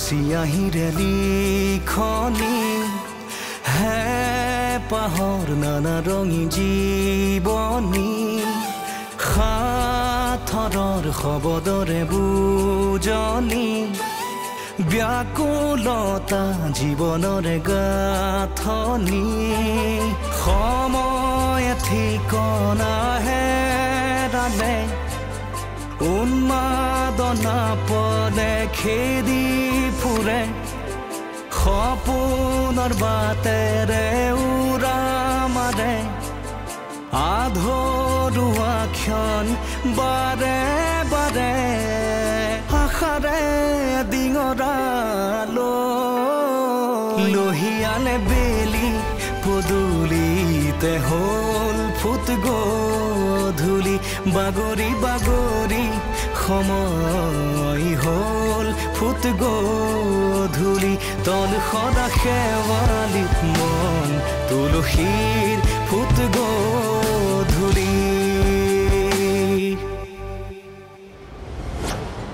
চিয়াহীৰে লিখনি হে পাহৰ নানা ৰঙী জীৱনী সাথৰৰ শব্দৰে বুজনি ব্যাকুলতা জীৱনৰে গাঁথনি সময় ঠিকনা হেৰালে উন্মাদনা পদে খেদি ফুৰে সপোনৰ বাটেৰে উৰা মাৰে আধৰুৱা ক্ষণ বাৰে বাৰে আশাৰে ডিঙৰালো লহিয়ালে বেলি পদূলিতে হ'ল ফুট গধূলি বাগৰি বাগৰি সময় হ'ল ফুট গধূলি তল সদা শেৱালিত মন তুলসীৰ ফুট গধূলি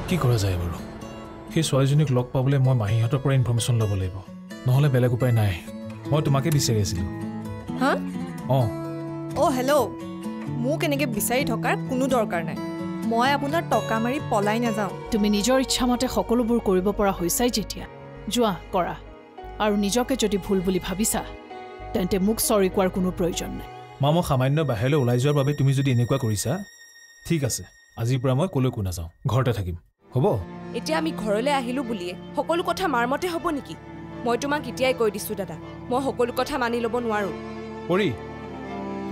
কি কৰা যায় বাৰু সেই ছোৱালীজনীক লগ পাবলৈ মই মাহীহঁতৰ পৰা ইনফৰমেশ্যন ল'ব লাগিব নহ'লে বেলেগ উপায় নাই মই তোমাকে বিচাৰি আছিলোঁ হা অঁ হেল্ল' মোক এনেকৈ বিচাৰি থকাৰ কোনো দৰকাৰ নাই মই আপোনাৰ টকা মাৰি পলাই নাযাওঁ তুমি নিজৰ ইচ্ছামতে সকলোবোৰ কৰিব পৰা হৈছাই যেতিয়া যোৱা কৰা আৰু নিজকে যদি ভুল বুলি ভাবিছা তেন্তে মোক চৰি কোৱাৰ কোনো প্ৰয়োজন নাই মা মই সামান্য বাহিৰলৈ ওলাই যোৱাৰ বাবে তুমি যদি এনেকুৱা কৰিছা ঠিক আছে আজিৰ পৰা মই কলৈকো নাযাওঁ ঘৰতে থাকিম হ'ব এতিয়া আমি ঘৰলৈ আহিলোঁ বুলিয়ে সকলো কথা মাৰমতে হ'ব নেকি মই তোমাক এতিয়াই কৈ দিছোঁ দাদা মই সকলো কথা মানি ল'ব নোৱাৰোঁ পৰি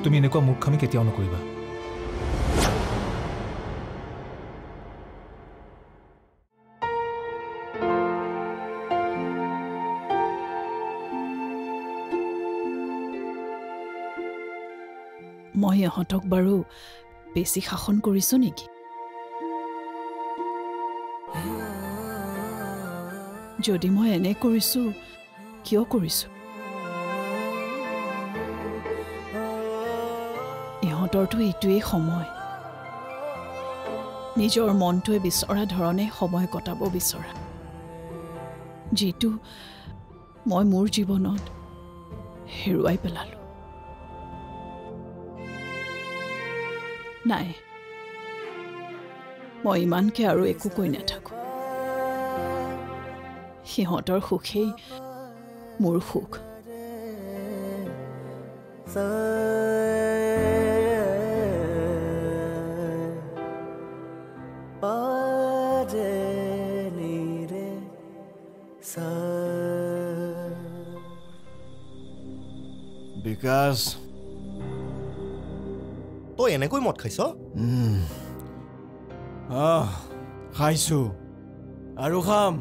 তুমি এনেকুৱা মূৰ্খামি কেতিয়াও নকৰিবা মই ইহঁতক বাৰু বেছি শাসন কৰিছোঁ নেকি যদি মই এনে কৰিছোঁ কিয় কৰিছোঁ ইহঁতৰতো এইটোৱেই সময় নিজৰ মনটোৱে বিচৰা ধৰণে সময় কটাব বিচৰা যিটো মই মোৰ জীৱনত হেৰুৱাই পেলালোঁ নাই মই ইমানকে আৰু একো কৈ নাথাকোঁ সিহঁতৰ সুখেই মোৰ সুখ বিকাশ তই এনেকৈ মদ খাইছ খাইছো আৰু খাম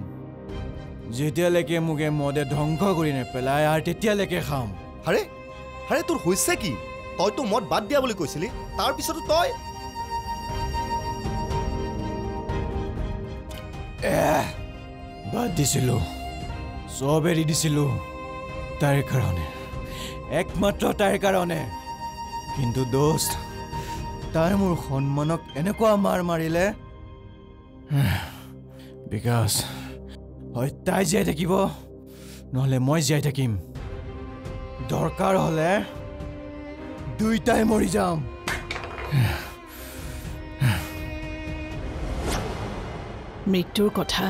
যেতিয়ালৈকে মোক মদে ধ্বংস কৰি নেপেলায় আৰু তেতিয়ালৈকে খাম আৰে আৰে তোৰ হৈছে কি তইতো মদ বাদ দিয়া বুলি কৈছিলি তাৰপিছতো তই বাদ দিছিলোঁ চব এৰি দিছিলোঁ তাইৰ কাৰণে একমাত্ৰ তাইৰ কাৰণে কিন্তু দোস্ত তাই মোৰ সন্মানক এনেকুৱা মাৰ মাৰিলে বিকাশ হয় তাই জীয়াই থাকিব নহ'লে মই জীয়াই থাকিম দৰকাৰ হ'লে দুইটাই মৰি যাম মৃত্যুৰ কথা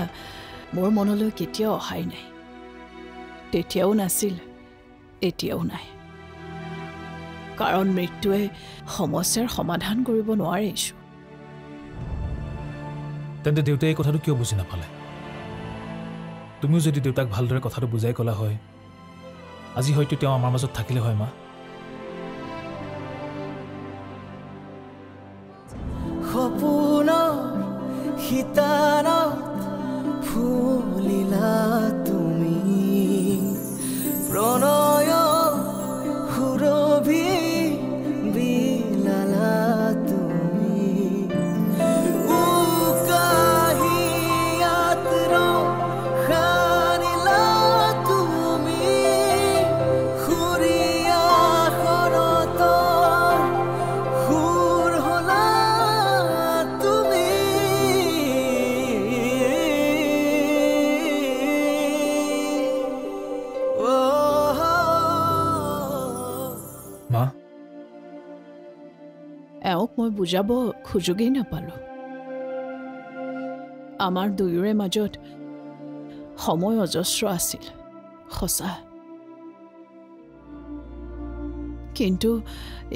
মোৰ মনলৈ কেতিয়াও অহাই নাই তেতিয়াও নাছিল এতিয়াও নাই কাৰণ মৃত্যুৱে সমস্যাৰ সমাধান কৰিব নোৱাৰে ইছু তেন্তে দেউতাই এই কথাটো কিয় বুজি নাপালে তুমিও যদি দেউতাক ভালদৰে কথাটো বুজাই ক'লা হয় আজি হয়তো তেওঁ আমাৰ মাজত থাকিলে হয় মা সপোনৰ শীতানত ফুলিলা তুমি প্ৰণয় সুৰভি বিলালা তুমি উকাহিয়াত ৰখানিলা তুমি সুৰিয়াখনত সুৰ হলা তুমি মই বুজাব সুযোগেই নাপালোঁ। আমাৰ দুয়োৰে মাজত সময় অজস্ৰ আছিল, সঁচা। কিন্তু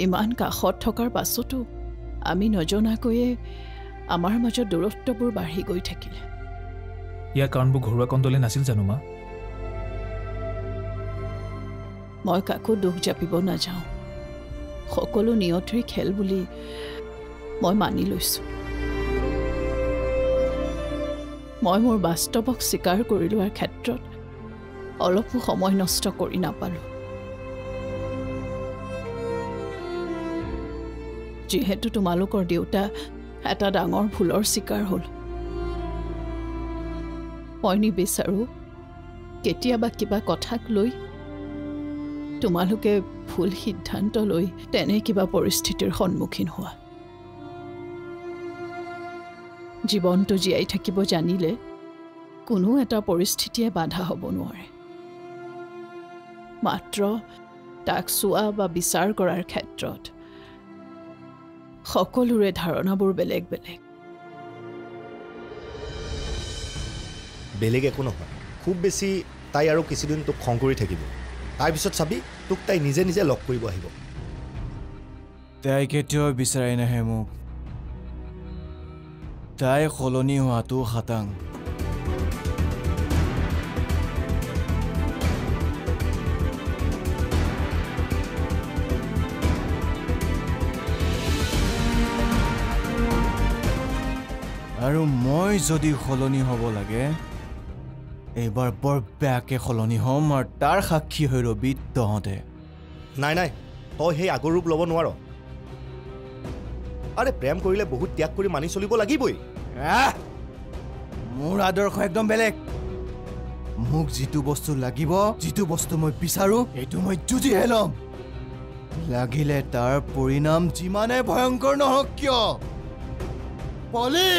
ইমান কাষত থকাৰ পাছতো আমি নজনাকৈয়ে আমাৰ মাজত দূৰত্ববোৰ বাঢ়ি গৈ থাকিলে। ইয়াৰ কাৰণবোৰ ঘৰুৱা কণ্ডলে নাছিল জানো মা? মই কাকো দুখ জাপিব নাযাওঁ। সকলো নিয়তিৰ খেল বুলি মই মানি লৈছোঁ। মই মোৰ বাস্তৱক স্বীকাৰ কৰি লোৱাৰ ক্ষেত্ৰত অলপো সময় নষ্ট কৰি নাপালোঁ। যিহেতু তোমালোকৰ দেউতা এটা ডাঙৰ ভুলৰ চিকাৰ হ'ল, মই নিবিচাৰোঁ কেতিয়াবা কিবা কথাক লৈ তোমালোকে ভুল সিদ্ধান্ত লৈ তেনে কিবা পৰিস্থিতিৰ সন্মুখীন হোৱা। জীৱনটো জীয়াই থাকিব জানিলে কোনো এটা পৰিস্থিতিয়ে বাধা হ'ব নোৱাৰে। মাত্ৰ তাক চোৱা বা বিচাৰ কৰাৰ ক্ষেত্ৰত সকলোৰে ধাৰণাবোৰ বেলেগ বেলেগ। বেলেগ একো নহয়, খুব বেছি তাই আৰু কিছুদিন তোক খং কৰি থাকিব। তাৰপিছত চাবি তোক তাই নিজে নিজে লগ কৰিব আহিব। তাই কেতিয়াও বিচাৰি নাহে মোক। তাই সলনি হোৱাটো খাটাং। আৰু মই যদি সলনি হ'ব লাগে, এইবাৰ বৰ বেয়াকে সলনি হ'ম আৰু তাৰ সাক্ষী হৈ ৰবি তহঁতে। নাই নাই, তই সেই আগৰ ৰূপ ল'ব নোৱাৰ। আৰে প্ৰেম কৰিলে বহুত ত্যাগ কৰি মানি চলিব লাগিবই। মোৰ আদৰ্শ একদম বেলেগ। মোক যিটো বস্তু লাগিব, যিটো বস্তু মই বিচাৰোঁ, সেইটো মই যুঁজিহে ল'ম, লাগিলে তাৰ পৰিণাম যিমানে ভয়ংকৰ নহওক কিয়। পলি,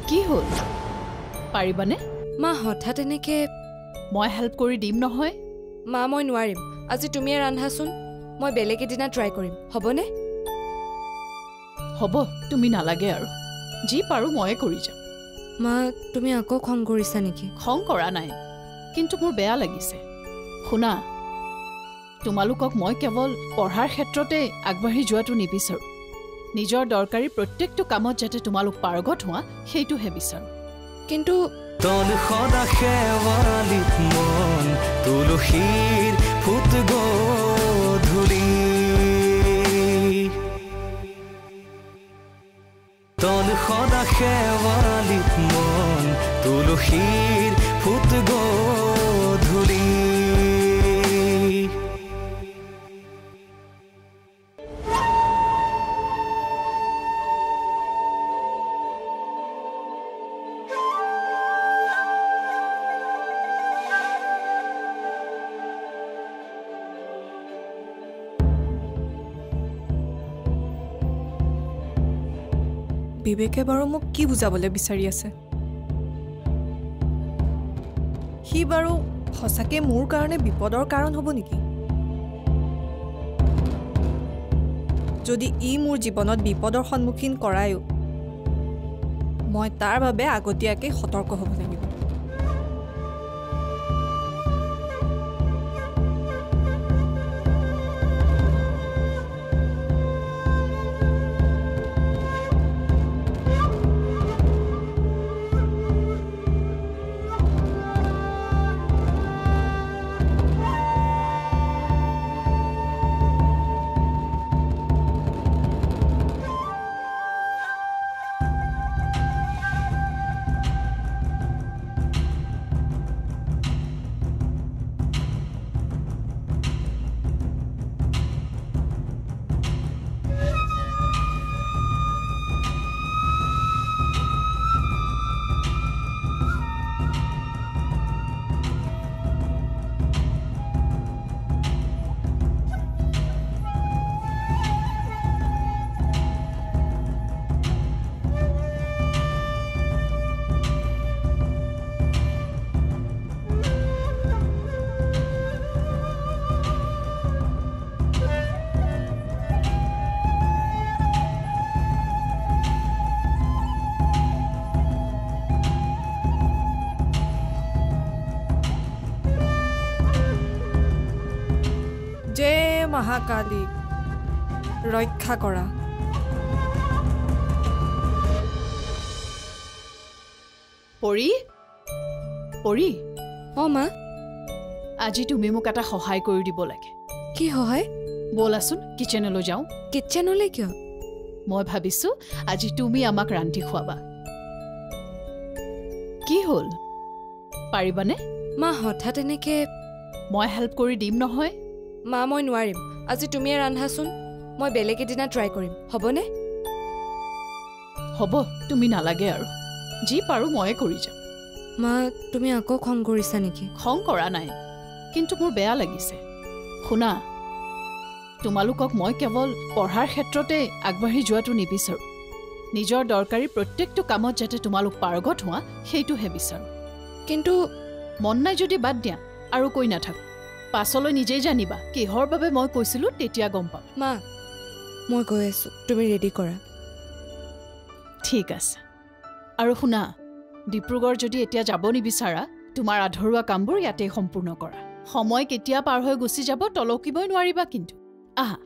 কি হ'ল? পাৰিবানে? মা হঠাৎ এনেকে? মই হেল্প কৰি দিম নহয়। মা মই নোৱাৰিম, আজি তুমিয়ে ৰান্ধাচোন। মই বেলেগ এদিনা ট্ৰাই কৰিম, হ'বনে? হ'ব, তুমি নালাগে আৰু। যি পাৰোঁ ময়ে কৰি যাম। মা তুমি আকৌ খং কৰিছা নেকি? খং কৰা নাই, কিন্তু মোৰ বেয়া লাগিছে। শুনা, তোমালোকক মই কেৱল পঢ়াৰ ক্ষেত্ৰতে আগবাঢ়ি যোৱাটো নিবিচাৰোঁ। নিজৰ দৰকাৰী প্ৰত্যেকটো কামত যাতে তোমালোক পাৰ্গত হোৱা, সেইটোহে বিচাৰোঁ। কিন্তু তন সদা শেৱালিত মন তুলসীৰ ফুট গধূলি, তন সদা শেৱালিত মন তুলসীৰ ফুট গধূলি। বিবেকে বাৰু মোক কি বুজাবলৈ বিচাৰি আছে? সি বাৰু সঁচাকৈ মোৰ কাৰণে বিপদৰ কাৰণ হ'ব নেকি? যদি ই মোৰ জীৱনত বিপদৰ সন্মুখীন কৰায়ো, মই তাৰ বাবে আগতীয়াকৈ সতৰ্ক হ'ব লাগিব। মহাকালী ৰক্ষা কৰা পৰি পৰি অঁ মা আজি তুমি মোক এটা সহায় কৰি দিব লাগে কি সহায় ব'লাচোন কিচেনলৈ যাওঁ কিটচেনলৈ কিয় মই ভাবিছোঁ আজি তুমি আমাক ৰান্ধি খুৱাবা কি হ'ল পাৰিবানে মা হঠাৎ এনেকৈ মই হেল্প কৰি দিম নহয় মা মই নোৱাৰিম আজি তুমিয়ে ৰান্ধাচোন মই বেলেগ এদিনা ট্ৰাই কৰিম হ'বনে হ'ব তুমি নালাগে আৰু যি পাৰোঁ ময়ে কৰি যাম মা তুমি আকৌ খং কৰিছা নেকি খং কৰা নাই কিন্তু মোৰ বেয়া লাগিছে শুনা তোমালোকক মই কেৱল পঢ়াৰ ক্ষেত্ৰতে আগবাঢ়ি যোৱাটো নিবিচাৰোঁ নিজৰ দৰকাৰী প্ৰত্যেকটো কামত যাতে তোমালোক পাৰ্গত হোৱা সেইটোহে বিচাৰোঁ কিন্তু মন নাই যদি বাদ দিয়া আৰু কৈ নাথাকো পাছলৈ নিজেই জানিবা কিহৰ বাবে মই কৈছিলোঁ তেতিয়া গম পাম মা মই গৈ আছোঁ তুমি ৰেডি কৰা ঠিক আছে আৰু শুনা ডিব্ৰুগড় যদি এতিয়া যাব নিবিচাৰা তোমাৰ আধৰুৱা কামবোৰ ইয়াতেই সম্পূৰ্ণ কৰা সময় কেতিয়া পাৰ হৈ গুচি যাব তলকিবই নোৱাৰিবা কিন্তু আহা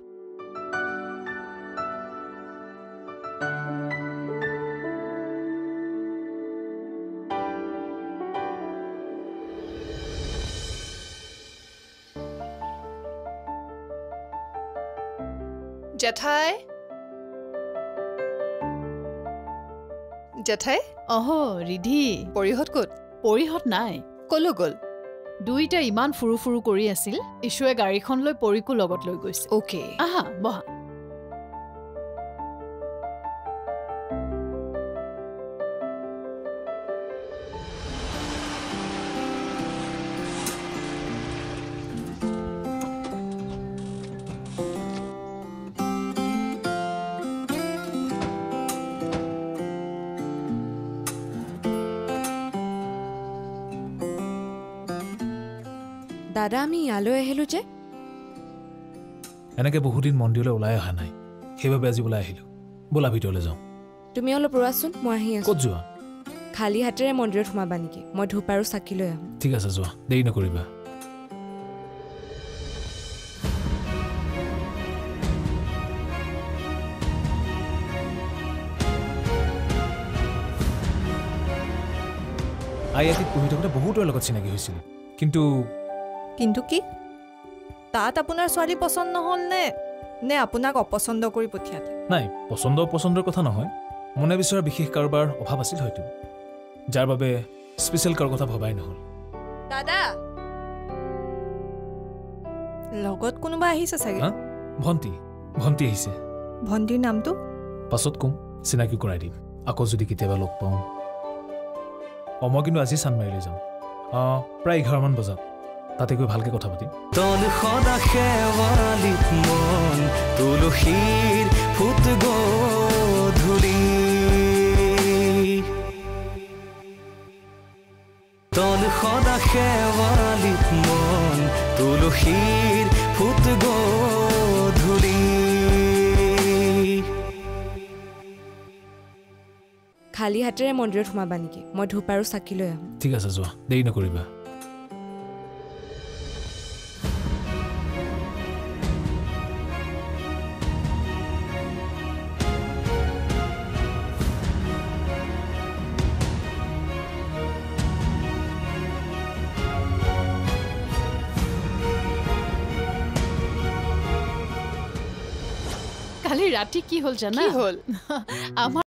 জেঠাই জেঠাই অহ ৰিধি পৰিহঁত ক'ত পৰিহঁত নাই ক'লৈ গ'ল দুইটা ইমান ফুৰু ফুৰু কৰি আছিল ইছুৱে গাড়ীখন লৈ পৰিকো লগত লৈ গৈছে অ'কে আহা বহা দাদা আমি ইয়ালৈ আহিলোঁ যে এনেকৈ বহুদিন মন্দিৰলৈ ওলাই অহা নাই সেইবাবে আজি ওলাই আহিলোঁ ব'লা ভিতৰলৈ যাওঁ তুমি অলপ ৰ'বাচোন মই আহি আছোঁ ক'ত যোৱা খালী হাতেৰে মন্দিৰত সোমাবা নেকি মই ধূপ আৰু চাকি লৈ আহোঁ ঠিক আছে যোৱা দেৰি নকৰিবা আইআইটিত পঢ়ি থাকোঁতে বহুতৰ লগত চিনাকি হৈছিল কিন্তু কি তাত আপোনাৰ ছোৱালী পচন্দ নহ'ল নে আপোনাক অপচন্দ কৰি পঠিয়ালে নাই পচন্দৰ কথা নহয় মনে বিচৰা বিশেষ কাৰোবাৰ অভাৱ আছিল হয়তো যাৰ বাবে স্পেচিয়েল কাৰো কথা ভবাই নহ'ল দাদা লগত কোনোবা আহিছে চাগে ভণ্টি আহিছে ভণ্টিৰ নামটো পাছত কম চিনাকি কৰাই দিম আকৌ যদি কেতিয়াবা লগ পাওঁ মই কিন্তু আজি চানমাৰীলৈ যাম প্ৰায় 11 মান বজাত তাতে গৈ ভালকৈ কথা পাতিম তন সদা শেৱালিত মন তুলসীৰ ফুট গধূলি তন সদা শেৱালিত মন তুলসীৰ ফুট গধূলি খালী হাতেৰে মন্দিৰত সোমাবা নেকি মই ধূপ আৰু চাকি লৈ আহোঁ ঠিক আছে যোৱা দেৰি নকৰিবা কালি ৰাতি কি হ'ল জানা কি হ'ল আমাৰ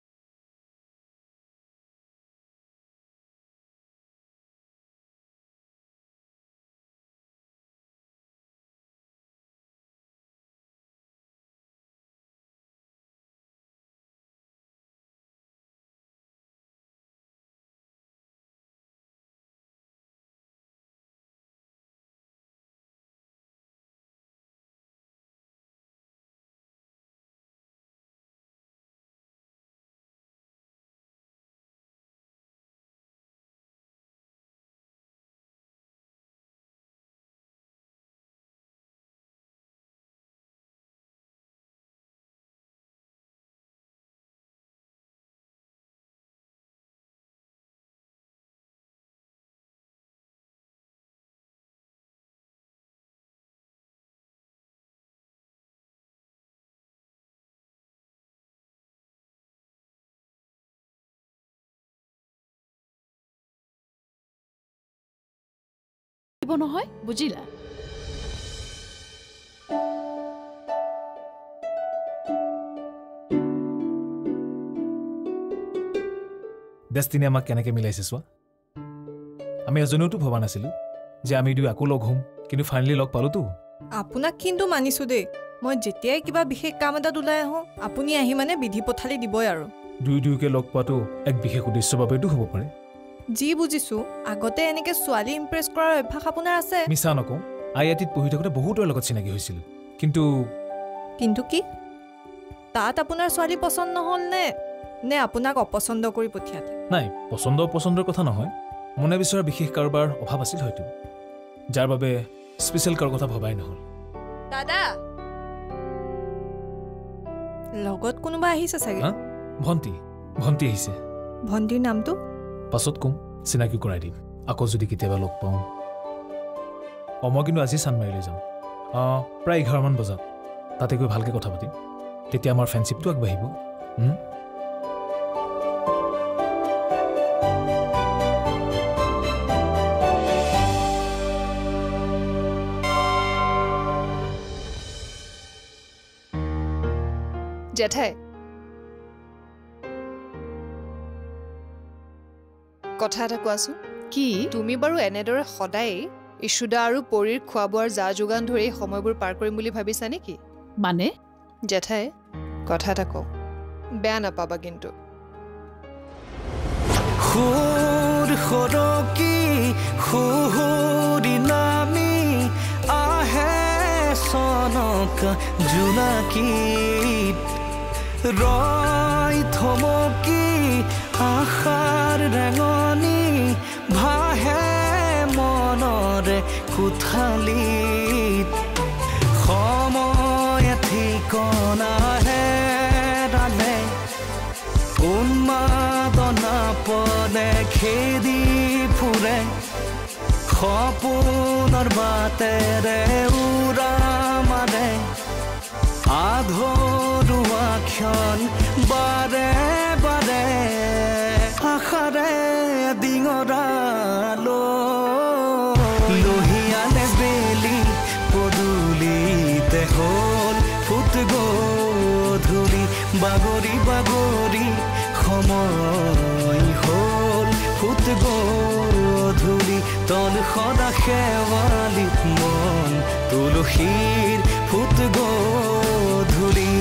থাকিব নহয় বুজিলা ডেষ্টিনি আমাক কেনেকৈ মিলাইছে চোৱা আমি এজনেওতো ভবা নাছিলোঁ যে আমি দুই আকৌ লগ হ'ম কিন্তু ফাইনেলি লগ পালোতো আপোনাক কিন্তু মানিছোঁ দেই মই যেতিয়াই কিবা বিশেষ কাম এটাত ওলাই আহোঁ আপুনি আহি মানে বিধি পথালি দিবই আৰু দুয়োকে লগ পোৱাটো এক বিশেষ উদ্দেশ্যৰ বাবেতো হ'ব পাৰে যি বুজিছোঁ আগতে এনেকৈ ছোৱালী ইমপ্ৰেছ কৰাৰ অভ্যাস আপোনাৰ আছে মিছা নকওঁ আইআইটিত পঢ়ি থাকোঁতে বহুতৰ লগত চিনাকি হৈছিলোঁ কিন্তু কি তাত আপোনাৰ ছোৱালী পচন্দ নহ'ল নে আপোনাক অপচন্দ কৰি পঠিয়ালে নাই পচন্দৰ কথা নহয় মনে বিচৰা বিশেষ কাৰোবাৰ অভাৱ আছিল হয়তো যাৰ বাবে স্পেচিয়েল কাৰো কথা ভবাই নহ'ল দাদা লগত কোনোবা আহিছে চাগে ভণ্টি আহিছে ভণ্টিৰ নামটো পাছত কম চিনাকি কৰাই দিম আকৌ যদি কেতিয়াবা লগ পাওঁ মই কিন্তু আজি চানমাৰীলৈ যাম প্ৰায় 11 মান বজাত তাতে গৈ ভালকৈ কথা পাতিম তেতিয়া আমাৰ ফ্ৰেণ্ডশ্বিপটো আগবাঢ়িব জেঠাই কথা এটা কোৱাচোন কি তুমি বাৰু এনেদৰে সদায় ইছুদা আৰু পৰীৰ খোৱা বোৱাৰ যা যোগান ধৰি সময়বোৰ পাৰ কৰিম বুলি ভাবিছা নেকি মানে জেঠাই কথা এটা কওঁ বেয়া নাপাবা কিন্তু খুৰ খৰকি খুহুৰি নামি আহে চনক জোনাকীত ৰয় থমকি আশাৰ ৰেঙনি ভাহে মনৰে কোঠালিত সময় ঠিকনা হেৰালে উন্মাদনা পদে খেদি ফুৰে সপোনৰ বাটেৰে উৰা মাৰে আধৰুৱা ক্ষণ বাৰে বাৰে আশাৰে ডিঙৰালো লোহিয়ালে বেলি পদূলিতে হ'ল ফুট গধূলি বাগৰি সময় হ'ল ফুট গধূলি তল সদা শেৱালিত মন তুলসীৰ ফুট গধূলি